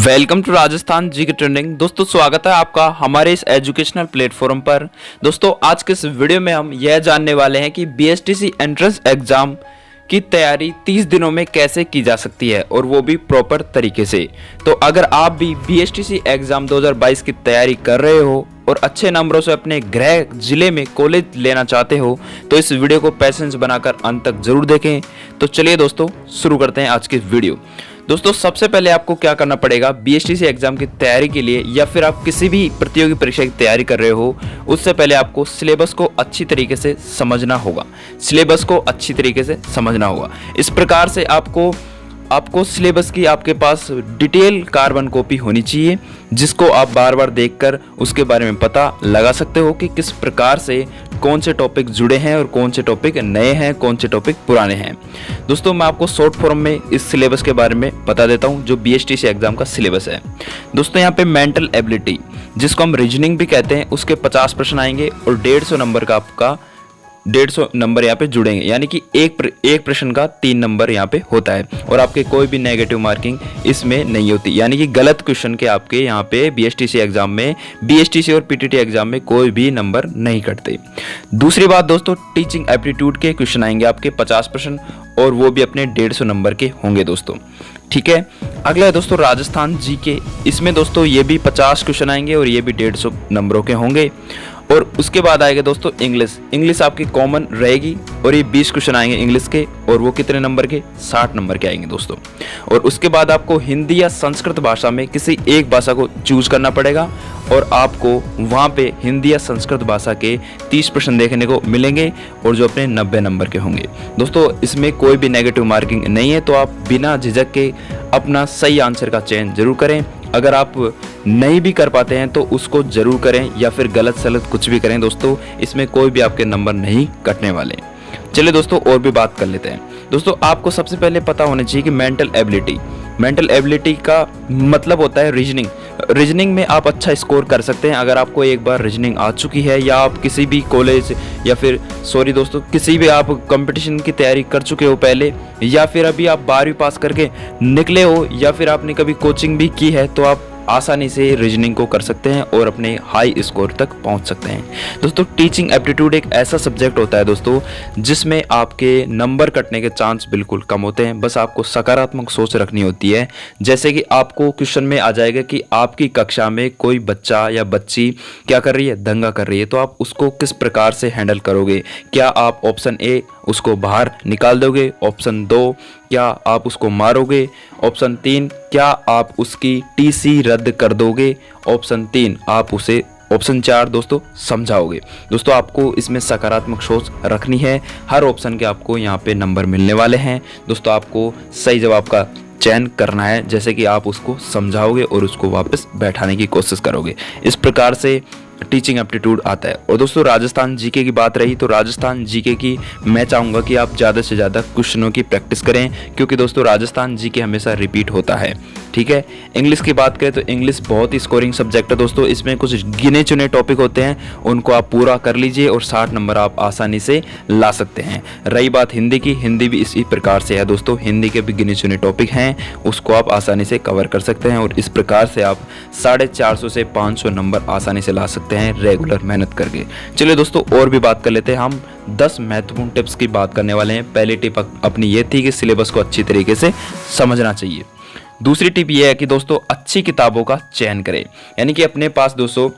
Welcome to Rajasthan जी के trending. दोस्तों स्वागत है आपका हमारे इस एजुकेशनल प्लेटफॉर्म पर। दोस्तों आज के इस वीडियो में हम यह जानने वाले हैं कि बीएसटीसी एंट्रेंस एग्जाम की तैयारी 30 दिनों में कैसे की जा सकती है और वो भी प्रॉपर तरीके से। तो अगर आप भी बीएसटीसी एग्जाम 2022 की तैयारी कर रहे हो और अच्छे नंबरों से अपने गृह जिले में कॉलेज लेना चाहते हो तो इस वीडियो को पैसेंस बनाकर अंत तक जरूर देखें। तो चलिए दोस्तों शुरू करते हैं आज की वीडियो। दोस्तों सबसे पहले आपको क्या करना पड़ेगा, बीएसटीसी एग्जाम की तैयारी के लिए या फिर आप किसी भी प्रतियोगी परीक्षा की तैयारी कर रहे हो उससे पहले आपको सिलेबस को अच्छी तरीके से समझना होगा। इस प्रकार से आपको सिलेबस की आपके पास डिटेल कार्बन कॉपी होनी चाहिए जिसको आप बार बार देखकर उसके बारे में पता लगा सकते हो कि किस प्रकार से कौन से टॉपिक जुड़े हैं और कौन से टॉपिक नए हैं, कौन से टॉपिक पुराने हैं। दोस्तों मैं आपको शॉर्ट फॉर्म में इस सिलेबस के बारे में बता देता हूं जो बीएसटीसी एग्जाम का सिलेबस है। दोस्तों यहाँ पे मेंटल एबिलिटी जिसको हम रीजनिंग भी कहते हैं उसके 50 प्रश्न आएंगे और 150 नंबर का आपका 150 नंबर यहाँ पे जुड़ेंगे, यानी कि एक प्रश्न का 3 नंबर यहाँ पे होता है और आपके कोई भी नेगेटिव मार्किंग इसमें नहीं होती, यानी कि गलत क्वेश्चन के आपके यहाँ पे बीएसटीसी एग्जाम में, बीएसटीसी और पीटीटी एग्जाम में कोई भी नंबर नहीं कटते। दूसरी बात दोस्तों, टीचिंग एप्टीट्यूड के क्वेश्चन आएंगे आपके 50 प्रश्न और वो भी अपने 150 नंबर के होंगे दोस्तों, ठीक है। अगला है दोस्तों राजस्थान जीके। इसमें दोस्तों ये भी 50 क्वेश्चन आएंगे और ये भी 150 नंबरों के होंगे। और उसके बाद आएगा दोस्तों इंग्लिश आपकी कॉमन रहेगी और ये 20 क्वेश्चन आएंगे इंग्लिश के और वो कितने नंबर के, 60 नंबर के आएंगे दोस्तों। और उसके बाद आपको हिंदी या संस्कृत भाषा में किसी एक भाषा को चूज करना पड़ेगा और आपको वहाँ पे हिंदी या संस्कृत भाषा के 30 प्रश्न देखने को मिलेंगे और जो अपने 90 नंबर के होंगे। दोस्तों इसमें कोई भी नेगेटिव मार्किंग नहीं है तो आप बिना झिझक के अपना सही आंसर का चयन जरूर करें। अगर आप नहीं भी कर पाते हैं तो उसको जरूर करें या फिर गलत सलत कुछ भी करें दोस्तों, इसमें कोई भी आपके नंबर नहीं कटने वाले। चलिए दोस्तों और भी बात कर लेते हैं। दोस्तों आपको सबसे पहले पता होना चाहिए कि मेंटल एबिलिटी का मतलब होता है रीजनिंग में आप अच्छा स्कोर कर सकते हैं अगर आपको एक बार रीजनिंग आ चुकी है या आप किसी भी कॉलेज या फिर किसी भी आप कंपटीशन की तैयारी कर चुके हो पहले, या फिर अभी आप 12वीं पास करके निकले हो या फिर आपने कभी कोचिंग भी की है तो आप आसानी से रीजनिंग को कर सकते हैं और अपने हाई स्कोर तक पहुंच सकते हैं। दोस्तों टीचिंग एप्टीट्यूड एक ऐसा सब्जेक्ट होता है दोस्तों जिसमें आपके नंबर कटने के चांस बिल्कुल कम होते हैं। बस आपको सकारात्मक सोच रखनी होती है। जैसे कि आपको क्वेश्चन में आ जाएगा कि आपकी कक्षा में कोई बच्चा या बच्ची क्या कर रही है, दंगा कर रही है, तो आप उसको किस प्रकार से हैंडल करोगे। क्या आप ऑप्शन ए उसको बाहर निकाल दोगे, ऑप्शन 2 क्या आप उसको मारोगे, ऑप्शन 3 क्या आप उसकी टीसी रद्द कर दोगे, ऑप्शन 3 आप उसे, ऑप्शन 4 दोस्तों समझाओगे। दोस्तों आपको इसमें सकारात्मक सोच रखनी है। हर ऑप्शन के आपको यहाँ पे नंबर मिलने वाले हैं। दोस्तों आपको सही जवाब का चयन करना है, जैसे कि आप उसको समझाओगे और उसको वापस बैठाने की कोशिश करोगे। इस प्रकार से टीचिंग एप्टीट्यूड आता है। और दोस्तों राजस्थान जीके की बात रही तो राजस्थान जीके की मैं चाहूँगा कि आप ज़्यादा से ज़्यादा क्वेश्चनों की प्रैक्टिस करें क्योंकि दोस्तों राजस्थान जीके हमेशा रिपीट होता है, ठीक है। इंग्लिश की बात करें तो इंग्लिश बहुत ही स्कोरिंग सब्जेक्ट है दोस्तों। इसमें कुछ गिने चुने टॉपिक होते हैं, उनको आप पूरा कर लीजिए और 60 नंबर आप आसानी से ला सकते हैं। रही बात हिंदी की, हिंदी भी इसी प्रकार से है दोस्तों। हिंदी के भी गिने चुने टॉपिक हैं, उसको आप आसानी से कवर कर सकते हैं और इस प्रकार से आप 450 से 500 नंबर आसानी से ला सकते हैं रेगुलर मेहनत करके। चलिए दोस्तों और भी बात कर लेते हैं। हम 10 महत्वपूर्ण टिप्स की बात करने वाले हैं। पहली टिप अपनी ये थी कि सिलेबस को अच्छी तरीके से समझना चाहिए। दूसरी टिप ये है कि दोस्तों अच्छी किताबों का चयन करें, यानी कि अपने पास दोस्तों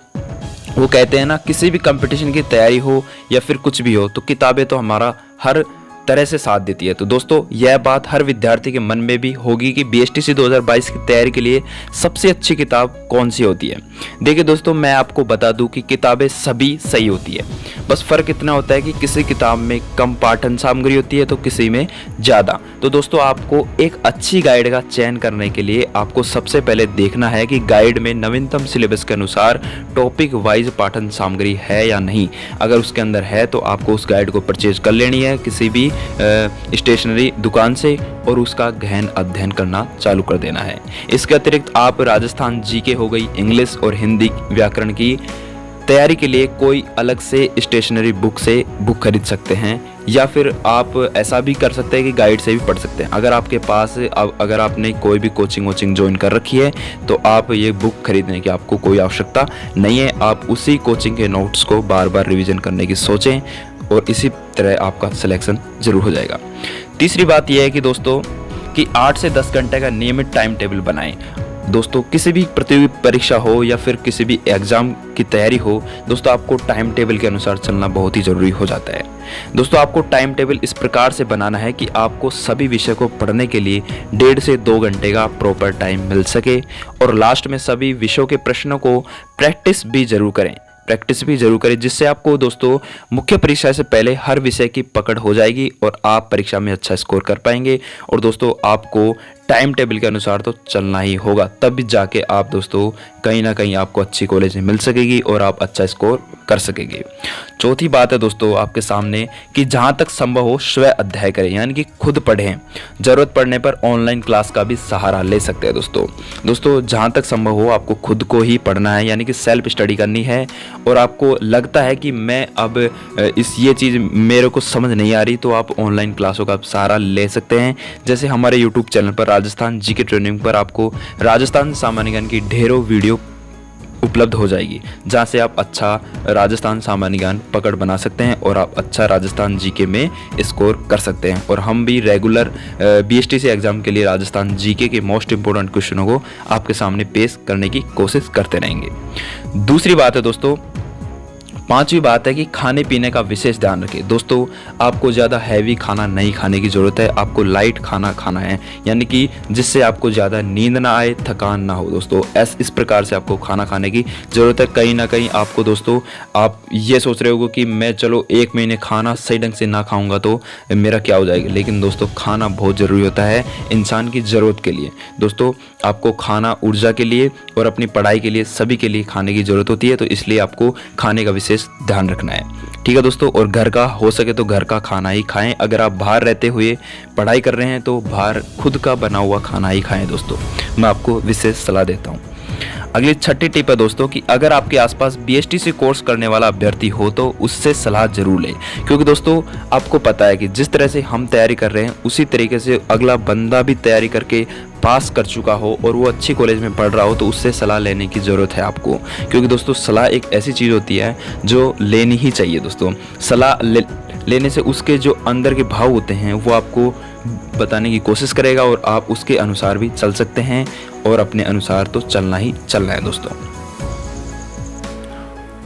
वो कहते हैं ना, किसी भी कंपटीशन की तैयारी हो या फिर कुछ भी हो तो किताबें तो हमारा हर तरह से साथ देती है। तो दोस्तों यह बात हर विद्यार्थी के मन में भी होगी कि बीएसटीसी 2022 की तैयारी के लिए सबसे अच्छी किताब कौन सी होती है। देखिए दोस्तों मैं आपको बता दूं कि किताबें सभी सही होती है, बस फ़र्क इतना होता है कि किसी किताब में कम पाठन सामग्री होती है तो किसी में ज़्यादा। तो दोस्तों आपको एक अच्छी गाइड का चयन करने के लिए आपको सबसे पहले देखना है कि गाइड में नवीनतम सिलेबस के अनुसार टॉपिक वाइज पाठन सामग्री है या नहीं। अगर उसके अंदर है तो आपको उस गाइड को परचेज कर लेनी है किसी भी स्टेशनरी दुकान से और उसका गहन अध्ययन करना चालू कर देना है। इसके अतिरिक्त आप राजस्थान जीके हो गई, इंग्लिश और हिंदी व्याकरण की तैयारी के लिए कोई अलग से स्टेशनरी बुक से बुक खरीद सकते हैं, या फिर आप ऐसा भी कर सकते हैं कि गाइड से भी पढ़ सकते हैं। अगर आपके पास अगर आपने कोई भी कोचिंग ज्वाइन कर रखी है तो आप ये बुक खरीदने की आपको कोई आवश्यकता नहीं है। आप उसी कोचिंग के नोट्स को बार बार रिवीजन करने की सोचें और इसी तरह आपका सिलेक्शन जरूर हो जाएगा। तीसरी बात यह है कि दोस्तों कि 8 से 10 घंटे का नियमित टाइम टेबल बनाएं। दोस्तों किसी भी प्रतियोगी परीक्षा हो या फिर किसी भी एग्ज़ाम की तैयारी हो, दोस्तों आपको टाइम टेबल के अनुसार चलना बहुत ही ज़रूरी हो जाता है। दोस्तों आपको टाइम टेबल इस प्रकार से बनाना है कि आपको सभी विषय को पढ़ने के लिए 1.5 से 2 घंटे का प्रॉपर टाइम मिल सके, और लास्ट में सभी विषयों के प्रश्नों को प्रैक्टिस भी जरूर करें, जिससे आपको दोस्तों मुख्य परीक्षा से पहले हर विषय की पकड़ हो जाएगी और आप परीक्षा में अच्छा स्कोर कर पाएंगे। और दोस्तों आपको टाइम टेबल के अनुसार तो चलना ही होगा, तब भी जाके आप दोस्तों कहीं ना कहीं आपको अच्छी कॉलेज मिल सकेगी और आप अच्छा स्कोर कर सकेंगे। चौथी बात है दोस्तों आपके सामने कि जहाँ तक संभव हो स्व अध्ययन करें, यानी कि खुद पढ़ें। ज़रूरत पड़ने पर ऑनलाइन क्लास का भी सहारा ले सकते हैं दोस्तों जहाँ तक संभव हो आपको खुद को ही पढ़ना है, यानी कि सेल्फ स्टडी करनी है। और आपको लगता है कि मैं अब ये चीज़ मेरे को समझ नहीं आ रही, तो आप ऑनलाइन क्लासों का सहारा ले सकते हैं। जैसे हमारे यूट्यूब चैनल पर राजस्थान जीके ट्रेनिंग पर आपको राजस्थान सामान्य ज्ञान की ढेरों वीडियो उपलब्ध हो जाएगी, जहां से आप अच्छा राजस्थान सामान्य ज्ञान पकड़ बना सकते हैं और आप अच्छा राजस्थान जीके में स्कोर कर सकते हैं। और हम भी रेगुलर बीएसटीसी एग्जाम के लिए राजस्थान जीके के मोस्ट इंपोर्टेंट क्वेश्चनों को आपके सामने पेश करने की कोशिश करते रहेंगे। दूसरी बात है दोस्तों, पांचवी बात है कि खाने पीने का विशेष ध्यान रखें। दोस्तों आपको ज़्यादा हैवी खाना नहीं खाने की ज़रूरत है, आपको लाइट खाना खाना है, यानी कि जिससे आपको ज़्यादा नींद ना आए, थकान ना हो। दोस्तों इस प्रकार से आपको खाना खाने की ज़रूरत है। कहीं ना कहीं आपको दोस्तों आप ये सोच रहे हो कि मैं चलो 1 महीने खाना सही ढंग से ना खाऊंगा तो मेरा क्या हो जाएगा, लेकिन दोस्तों खाना बहुत ज़रूरी होता है इंसान की ज़रूरत के लिए। दोस्तों आपको खाना ऊर्जा के लिए और अपनी पढ़ाई के लिए सभी के लिए खाने की ज़रूरत होती है, तो इसलिए आपको खाने का विशेष ध्यान रखना है, ठीक है दोस्तों। और घर का हो सके तो घर का खाना ही खाएं। अगर आप बाहर रहते हुए पढ़ाई कर रहे हैं तो बाहर खुद का बना हुआ खाना ही खाएं दोस्तों, मैं आपको विशेष सलाह देता हूं। अगली छठी टिप है दोस्तों कि अगर आपके आसपास बीएसटीसी कोर्स करने वाला अभ्यर्थी हो तो उससे सलाह जरूर लें, क्योंकि दोस्तों आपको पता है कि जिस तरह से हम तैयारी कर रहे हैं उसी तरीके से अगला बंदा भी तैयारी करके पास कर चुका हो और वो अच्छी कॉलेज में पढ़ रहा हो, तो उससे सलाह लेने की ज़रूरत है आपको। क्योंकि दोस्तों सलाह एक ऐसी चीज़ होती है जो लेनी ही चाहिए दोस्तों। सलाह लेने से उसके जो अंदर के भाव होते हैं वो आपको बताने की कोशिश करेगा और आप उसके अनुसार भी चल सकते हैं, और अपने अनुसार तो चलना ही चलना है दोस्तों।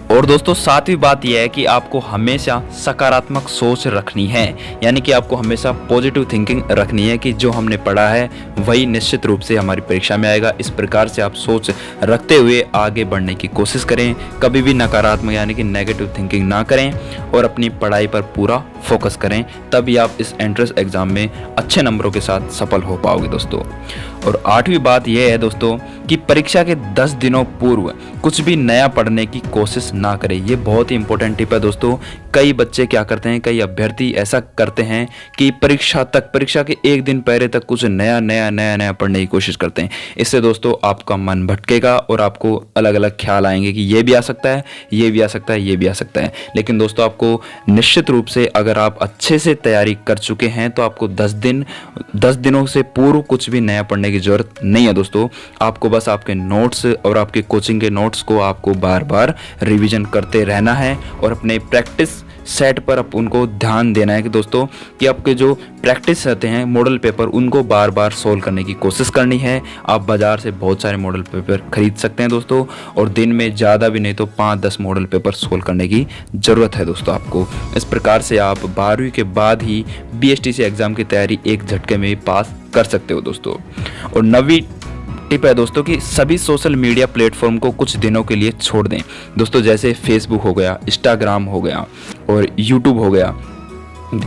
और दोस्तों सातवीं बात यह है कि आपको हमेशा सकारात्मक सोच रखनी है, यानी कि आपको हमेशा पॉजिटिव थिंकिंग रखनी है कि जो हमने पढ़ा है वही निश्चित रूप से हमारी परीक्षा में आएगा। इस प्रकार से आप सोच रखते हुए आगे बढ़ने की कोशिश करें। कभी भी नकारात्मक यानी कि नेगेटिव थिंकिंग ना करें और अपनी पढ़ाई पर पूरा फोकस करें, तभी आप इस एंट्रेंस एग्जाम में अच्छे नंबरों के साथ सफल हो पाओगे दोस्तों। और आठवीं बात यह है दोस्तों कि परीक्षा के 10 दिनों पूर्व कुछ भी नया पढ़ने की कोशिश ना करें। ये बहुत ही इंपॉर्टेंट टिप है दोस्तों। कई बच्चे क्या करते हैं, कई अभ्यर्थी ऐसा करते हैं कि परीक्षा के 1 दिन पहले तक कुछ नया पढ़ने की कोशिश करते हैं। इससे दोस्तों आपका मन भटकेगा और आपको अलग अलग ख्याल आएंगे कि ये भी आ सकता है, ये भी आ सकता है, ये भी आ सकता है। लेकिन दोस्तों आपको निश्चित रूप से अगर आप अच्छे से तैयारी कर चुके हैं तो आपको 10 दिनों से पूर्व कुछ भी नया पढ़ने की जरूरत नहीं है दोस्तों। आपको बस आपके नोट्स और आपके कोचिंग के नोट्स को आपको बार बार रिवीजन करते रहना है और अपने प्रैक्टिस सेट पर आप उनको ध्यान देना है कि दोस्तों कि आपके जो प्रैक्टिस रहते हैं मॉडल पेपर उनको बार बार सोल्व करने की कोशिश करनी है। आप बाज़ार से बहुत सारे मॉडल पेपर खरीद सकते हैं दोस्तों, और दिन में ज़्यादा भी नहीं तो 5-10 मॉडल पेपर सोल्व करने की ज़रूरत है दोस्तों आपको। इस प्रकार से आप 12वीं के बाद ही बीएसटीसी एग्ज़ाम की तैयारी एक झटके में पास कर सकते हो दोस्तों। और 9वीं टिप है दोस्तों कि सभी सोशल मीडिया प्लेटफॉर्म को कुछ दिनों के लिए छोड़ दें दोस्तों। जैसे फेसबुक हो गया, इंस्टाग्राम हो गया और यूट्यूब हो गया,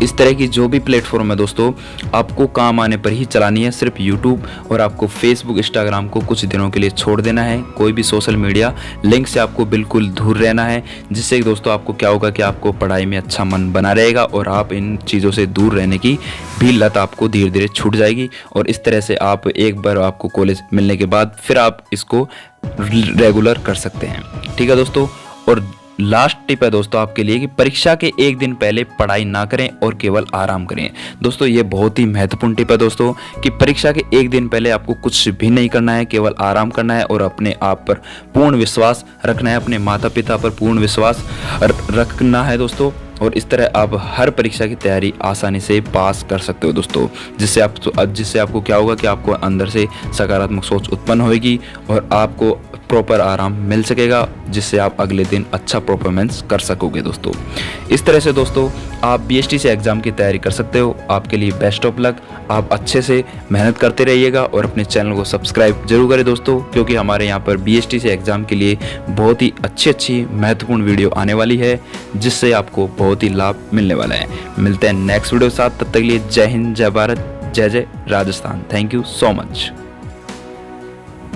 इस तरह की जो भी प्लेटफॉर्म है दोस्तों आपको काम आने पर ही चलानी है। सिर्फ यूट्यूब और आपको फेसबुक, इंस्टाग्राम को कुछ दिनों के लिए छोड़ देना है। कोई भी सोशल मीडिया लिंक से आपको बिल्कुल दूर रहना है, जिससे दोस्तों आपको क्या होगा कि आपको पढ़ाई में अच्छा मन बना रहेगा और आप इन चीज़ों से दूर रहने की भी लत आपको धीरे धीरे छूट जाएगी। और इस तरह से आप एक बार आपको कॉलेज मिलने के बाद फिर आप इसको रेगुलर कर सकते हैं, ठीक है दोस्तों। और लास्ट टिप है दोस्तों आपके लिए कि परीक्षा के एक दिन पहले पढ़ाई ना करें और केवल आराम करें। दोस्तों ये बहुत ही महत्वपूर्ण टिप है दोस्तों कि परीक्षा के एक दिन पहले आपको कुछ भी नहीं करना है, केवल आराम करना है और अपने आप पर पूर्ण विश्वास रखना है, अपने माता पिता पर पूर्ण विश्वास रखना है दोस्तों। और इस तरह आप हर परीक्षा की तैयारी आसानी से पास कर सकते हो दोस्तों, जिससे आपको क्या होगा कि आपको अंदर से सकारात्मक सोच उत्पन्न होगी और आपको प्रॉपर आराम मिल सकेगा, जिससे आप अगले दिन अच्छा परफॉर्मेंस कर सकोगे दोस्तों। इस तरह से दोस्तों आप BSTC एग्ज़ाम की तैयारी कर सकते हो। आपके लिए बेस्ट ऑफ लक। आप अच्छे से मेहनत करते रहिएगा और अपने चैनल को सब्सक्राइब जरूर करें दोस्तों, क्योंकि हमारे यहाँ पर BSTC एग्ज़ाम के लिए बहुत ही अच्छी महत्वपूर्ण वीडियो आने वाली है, जिससे आपको बहुत ही लाभ मिलने वाला है। मिलते हैं नेक्स्ट वीडियो के साथ, तब तक के लिए जय हिंद, जय भारत, जय जय Rajasthan. Thank you so much.